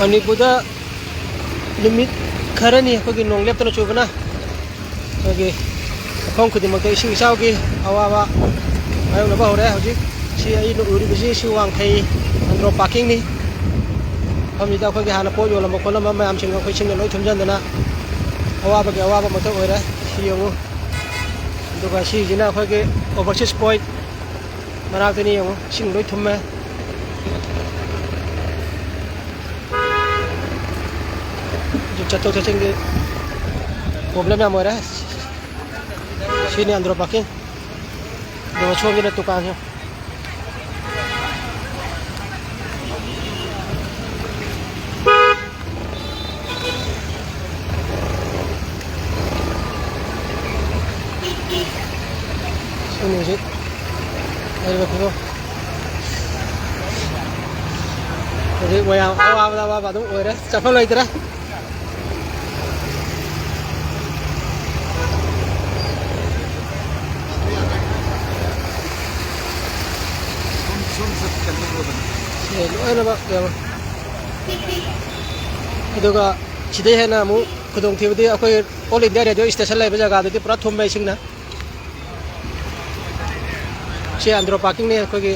मणिपुर निमित खरनी अखोगी नोंग लेप्तना चुबना अखोगी मफम खुदिमक्ता इसिंग इचाउगी अवाबा मायोंगनबा हौरे हौजिक सि अइनो उरिबिसि सि वांगथै अंद्रो पार्किंग नि फमिदा अखोगी हाना पो योलम खोलम मयाम सिंग अखोई सिंग लोइ थुमजनदना अवाबा मत ओइरे सि यंगु दुगा सि जिना अखोगी ओवरसीज पॉइंट मनाक्तनि यंगु सिंग लोइ थुmme चतुर्थ चंगे प्रॉब्लम है हमारा सीने अंदर पार्किंग दो छोंगे ना दुकान है सुनिए जी अरे बापू अरे वो यहाँ बात हो रहा है चप्पल नहीं तेरा अदुगा सिदे हेना मु खुदोंग थिबदि अखोय ऑल इंडिया रेडियो स्टेशन लाइब जगह पूरा थुम्बाय सिंगना से अंदर पार्किंग ने अखोय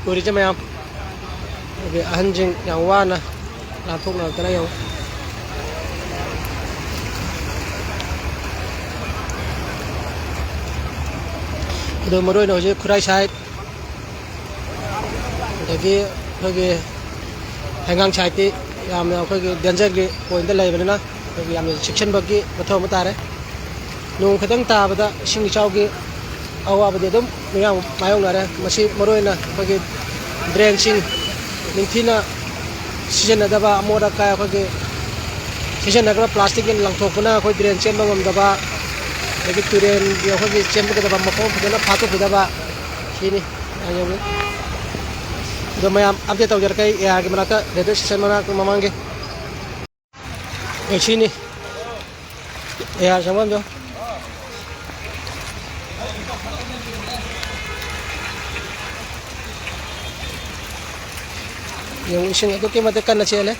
ओरिजिन मयाम अहनजिंग यां वाना लाथोकना तना यौ अदु मरोय नोजे खुराई साइड दगी अखोय हैंगांग साइड याम अखोय डेंजर गे पॉइंट लेबना अखोय याम सेक्शन बगी मथौ मतारे नोंग खतंग ताबदा सिंग चावगे अवाबदे दम मयाम मायोंगनारे मसी मरोयना अखोय ड्रेन सिंग निंथिना सिजनदबा अमोदा का अखोय सिजनदबा plastic लंगथोकना अखोय drain Chamba ngमदबा दगी Tourane अखोय चेंबदबा मफों Fadna फातोखदबा सिनी आयोगे जो मैं अपडेट तौजर कई यार के मनाता रेडियो स्टेशन मना ममांगे ऐसी नहीं यार समझ जो yang ising itu kita tekan aja le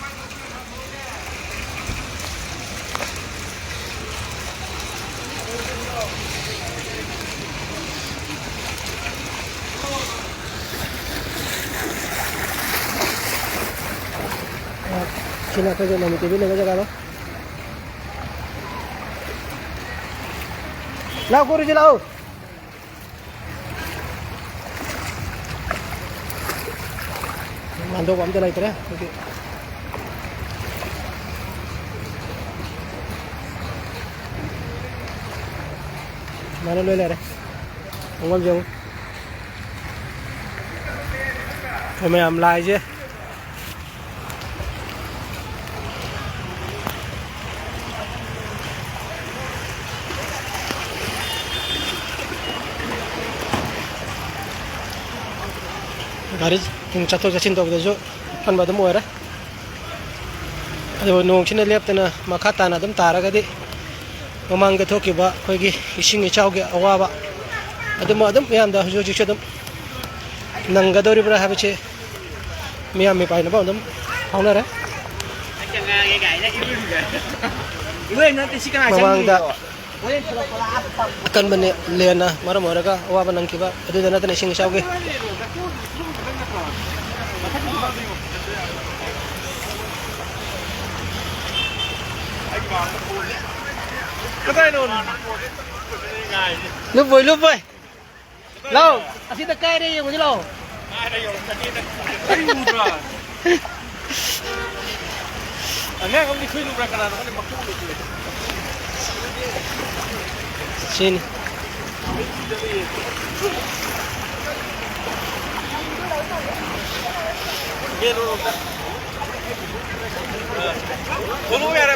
Sina ka dyan, namin TV na ka dyan, lao, kuri dyan, lao. Mando ko am dyan, ito na. Okay. Mana lo ile re? Ungam dyan. Kami am lai je. गाड़ी चतुर चीन तौदू फनबदम होर नोंसीना लेपतना मखा ताना अदुम तारगदी ममांग थोकिबा अखोयगी इसिंग इचाउगी अवाबा अदुम अदुम मयामदा हुजुजिसु अदुम नंगदोरिब्रा हाबचे मियाम मी पाइनबा अदुम फाउनरे ममांगदा अकनबने लेना मरम होरगा अवाबा नंकिबा अदुदा नतना इसिंग इचाउगी lúc vui lâu anh xin cây đi một chứ lâu anh nghe không đi khuyên lúc ra cái nào nó có mặc chút được xin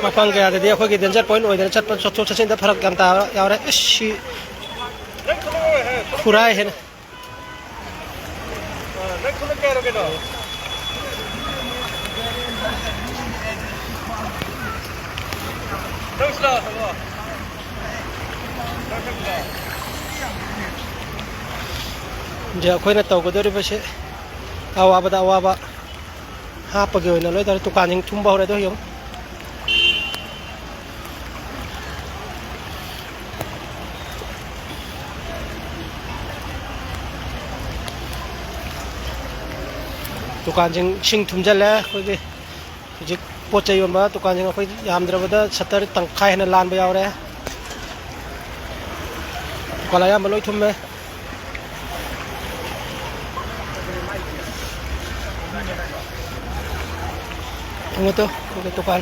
मफंग गया थे अखोई डेंजर पॉइंट होइदन चटप चथो चसिन द फरक काम ता यावरे इसी खुराय है जे अखोइना तौगदोरिबसे अवाबदा अवाबा ꯍꯥꯞꯄꯒꯤ ꯑꯣꯏꯅ ꯂꯣꯏ ꯇꯧꯔꯦ ꯗꯨꯀꯥꯟꯁꯤꯡ ꯊꯨꯝꯕ ꯍꯧꯔꯦ ꯑꯗꯣ ꯌꯦꯡꯉꯨ ꯗꯨꯀꯥꯟꯁꯤꯡ ꯏꯁꯤꯡ ꯊꯨꯝꯖꯤꯜꯂꯦ ꯑꯩꯈꯣꯏꯒꯤ ꯍꯧꯖꯤꯛ ꯄꯣꯠ ꯆꯩ ꯌꯣꯟꯕ ꯗꯨꯀꯥꯟꯁꯤꯡ ꯑꯩꯈꯣꯏ ꯌꯥꯝꯗ꯭ꯔꯕꯗ ꯁꯠꯇꯔ ꯇꯪꯈꯥꯏ ꯍꯦꯟꯅ ꯂꯥꯟꯕ ꯌꯥꯎꯔꯦ ꯗꯨꯀꯥꯟ ꯑꯌꯥꯝꯕ ꯂꯣꯏ ꯊꯨꯝꯃꯦ ꯊꯨꯝꯃꯦꯇꯣ ꯑꯩꯈꯣꯏꯒꯤ ꯗꯨꯀꯥꯟ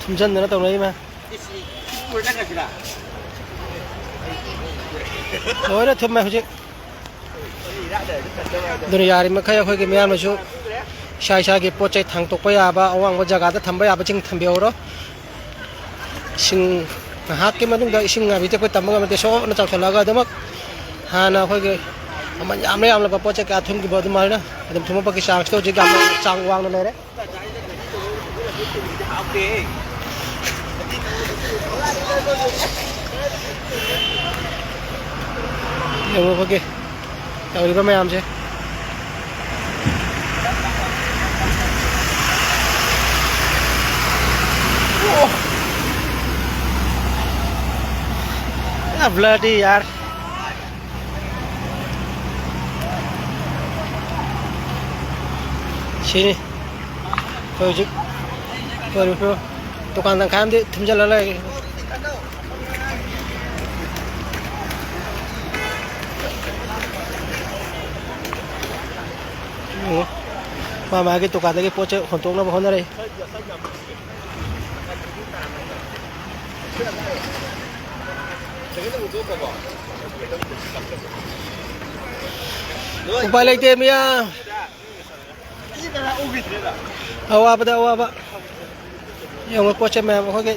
ꯊꯨꯝꯖꯤꯟꯗꯅ ꯇꯧꯅꯩ ꯃꯌꯥꯝ ꯂꯣꯏꯅ ꯊꯨꯝꯃꯦ ꯍꯧꯖꯤꯛ ꯑꯗꯨꯅ ꯌꯥꯔꯤꯃꯈꯩ ꯑꯩꯈꯣꯏꯒꯤ ꯃꯤꯌꯥꯝꯅꯁꯨ ꯏꯁꯥ ꯏꯁꯥꯒꯤ ꯄꯣꯠ ꯆꯩ ꯊꯥꯡꯇꯣꯛꯄ ꯌꯥꯕ ꯑꯋꯥꯡꯕ ꯖꯒꯥꯗ ꯊꯝꯕ ꯌꯥꯕꯁꯤꯡ ꯊꯝꯕꯤꯍꯧꯔꯣ ꯏꯁꯤꯡ ꯉꯥꯏꯍꯥꯛꯀꯤ ꯃꯅꯨꯡꯗ ꯏꯁꯤꯡ ꯍꯥꯏꯕꯁꯤ ꯑꯩꯈꯣꯏ ꯇꯝꯕ ꯉꯝꯗꯦ ꯁꯣꯛꯅ ꯆꯥꯎꯁꯜꯂꯛꯑꯒ ꯑꯗꯨꯃꯛ ꯍꯥꯟꯅ ꯑꯩꯈꯣꯏꯒꯤ ꯃꯃꯜ ꯌꯥꯝꯂꯕ ꯄꯣꯠ ꯆꯩ ꯀꯌꯥ ꯊꯨꯝꯈꯤꯕ ꯑꯗꯨꯃꯥꯏꯅ ꯑꯗꯨꯝ ꯊꯨꯝꯃꯛꯄꯒꯤ ꯆꯥꯡꯁꯤꯗ ꯍꯧꯖꯤꯛ ꯌꯥꯝꯅ ꯆꯥꯡ ꯋꯥꯡꯅ ꯂꯩꯔꯦ ꯌꯦꯡꯉꯨ ꯑꯩꯈꯣꯏꯒꯤ ꯇꯧꯔꯤꯕ ꯃꯌꯥꯝꯁꯦ ब्लडी यार सिनी हौजिक दुकान तंखायमदि थुमजल्ला लगे मामागी दुकानदगी पोचे होंतोकनब होनरे उपाय लेते मिया अवाबा यंग पोचे मैं अखोगे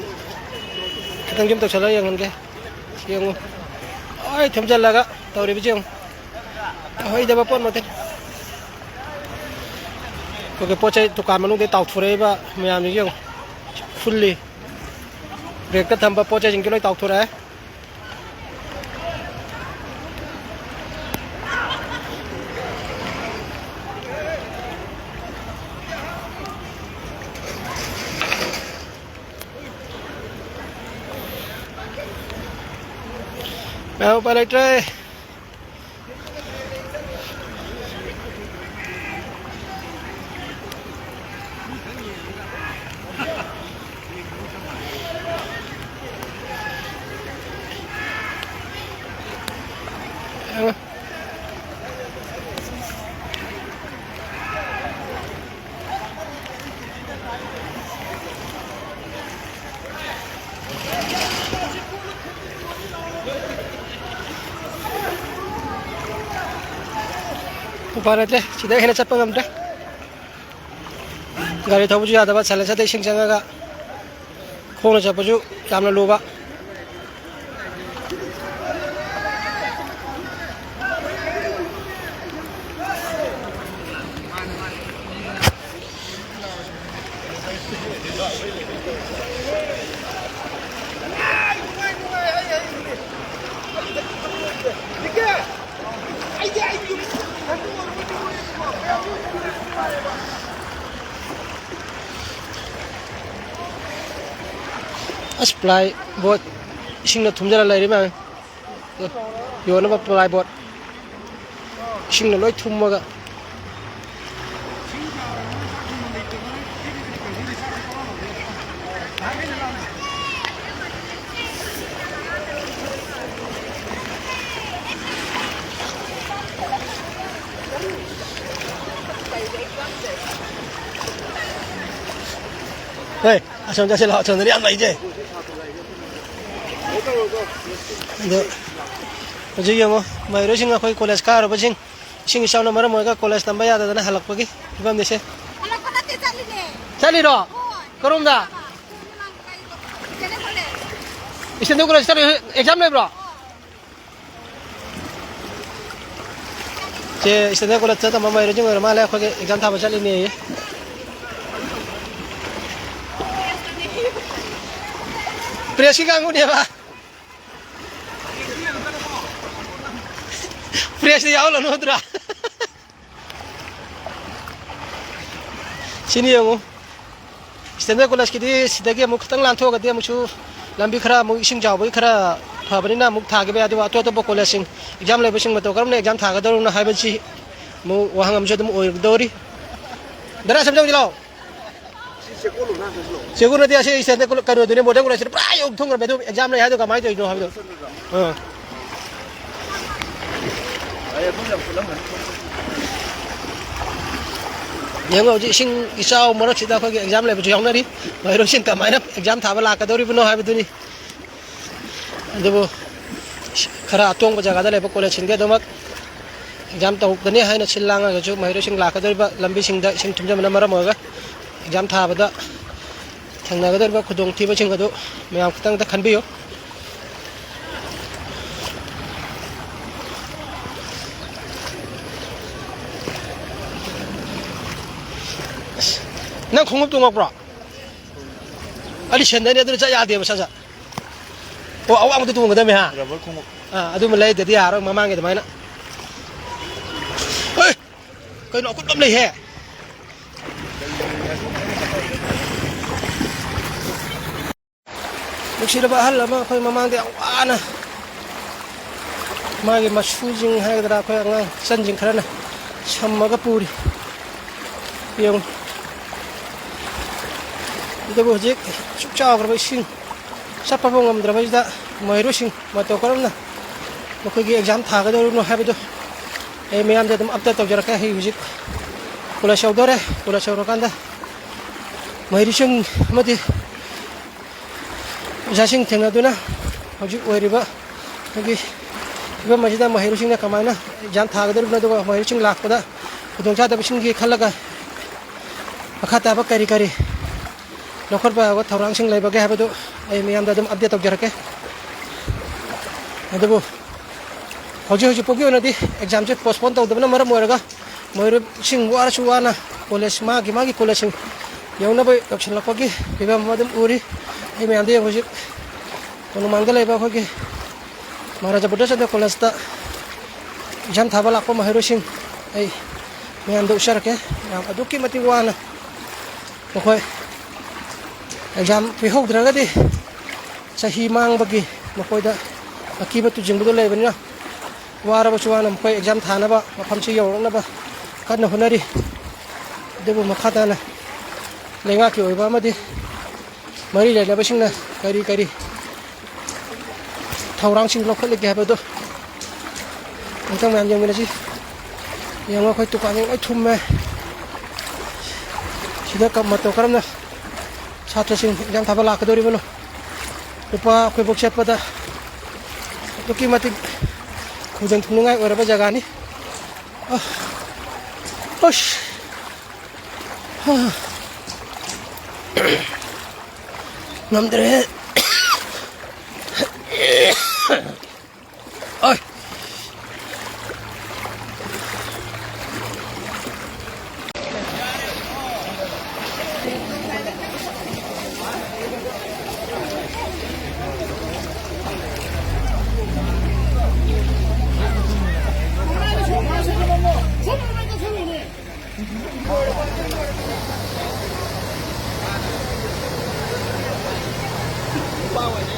खतंग जुम तौसला यंगनगे यंगु ओय थमजल्लागा तौरिबिजे यंग होइदबा पोन मते कोगे पोचे दुकान मनुदे ताउथुरेबा मियाम नि यंग फुल्ली ब्रेक का थंबा पोचे जिंके लोय ताउथुरे मैं ऊपर लेट रहे ꯎꯄꯥꯏꯂꯩꯇ꯭ꯔꯦ ꯁꯤꯗ ꯍꯦꯟꯅ ꯆꯠꯄ ꯉꯝꯗ꯭ꯔꯦ ꯒꯥꯔꯤ ꯊꯧꯕꯁꯨ ꯌꯥꯗꯕ ꯁꯥꯏꯂꯦꯟꯁꯔꯗ ꯏꯁꯤꯡ ꯆꯪꯉꯒ ꯈꯣꯡꯅ ꯆꯠꯄꯁꯨ ꯌꯥꯝꯅ ꯂꯨꯕ अस प्लाई बोट इसिंग थुमजरा लेरी मा योनबा प्लाई बोट इसिंग लोय थुमगा हे असम जैसे लाओ चंदरी हम नहीं जे हजी यंगो माइरोसिंग अखोई कॉलेज कारोबसिंग इसिंग इसावना मरम मोइगा कॉलेज तंबा यादना हलकपगी फिबम देसे चलिरो करोमदा इसेंदो कॉलेज स्टार एग्जाम लेब्रो जे इसेंदो कॉलेज त तंबा माइरोसिंग माले अखोगे एग्जाम थाबा चलिने प्रेस की कांगू ने बा प्रेस याव लो नोद्रा sini yang standar college kidi sidagi amuk tang lan thoga di amuchu lambi khara mu ising jaw bai khara phabani na muk thage ba adu ato to college sing exam le bising mato karam ne exam thaga daru na haiba chi mu wahang am jadum oir dori dara samjau jilo seguro dia se standar college kanu dune modern college pra yo thong ra bedu exam le ha do kamai to no ha do nhưng mà chị sinh sau mà nó chỉ ra cái exam này bị chóng đi rồi sinh cả máy exam thả vào là cái đó đi bên hai bên đi rồi khara tuông bây giờ cái đó là college sinh cái đó mà exam tàu cái này hay là sinh lang rồi chú máy đó sinh là cái đó đi làm bị sinh đại sinh chúng ta mình làm cái exam thả vào đó thằng nào cái đó có đồng thi với sinh cái đó mình làm tăng ta khăn biếu nang khungop tu ngok bro ali chen ne adu cha ya de ba sa sa o awang tu tu ngada me ha adu ma lai de ya ro mamang ge mai na oi kai no ku dom lai he lúc xưa ba hal ma khoi mamang de ana ma ge mashu jing ha ga khoi ngang san jing khara na chamma ga puri yung itu bujik cukca berapa sing siapa pun ngam berapa juta mau rusing mau tahu kalau na mau pergi exam thaga dulu no habis itu meyam jadi update tahu jaraknya hi bujik kula saudara kula saudara dah mau rusing mati jasing tengah tu na bujik wariba lagi juga masih dah mau rusingnya kemana exam thaga dulu na tu mau rusing lak pada udang cah tapi sing khalaga akata apa kari kari नखर बा थौरांग सिंग लेबगे हाबदो ए मियाम दादम update तौजरके adobo हजि पोगी ओनदि exam से postpone तौदबना मरम मोरगा मोर सिंग वार सुवाना college मागी college सिंग यौनबो option लपगी बिबा मदम उरी ए मियाम दे हजि कोन मांगदा लेबा फगे महाराजा बुद्ध चंद्र college ता exam थाबा लाको महरो सिंग ए मियाम दो सरके याम अदुकी मति वाना मखोय exam phải hốt ra cái đi sẽ hi mang bagi mà coi đã khi mà tụi chúng tôi lấy bên nhau qua ra bao nhiêu năm coi exam thà nó ba mà không chịu dầu nó ba cắt nó hơn đi để mà cắt này lấy ngã kiểu ba mà đi mới đi lấy bao nhiêu này cái đi thầu răng sinh lọc lấy cái bao nhiêu anh trong làm gì vậy chứ giờ mà coi tụi anh ấy thum mày chỉ là cầm mặt tàu cái này छात्रसिंह exam थाबा लाकदोरिबनो रुपा कोइ बक्सेट पदा दुकी मति खुजन थुनुङाय ओरबा जगानि ओश नमद्रे ओय bao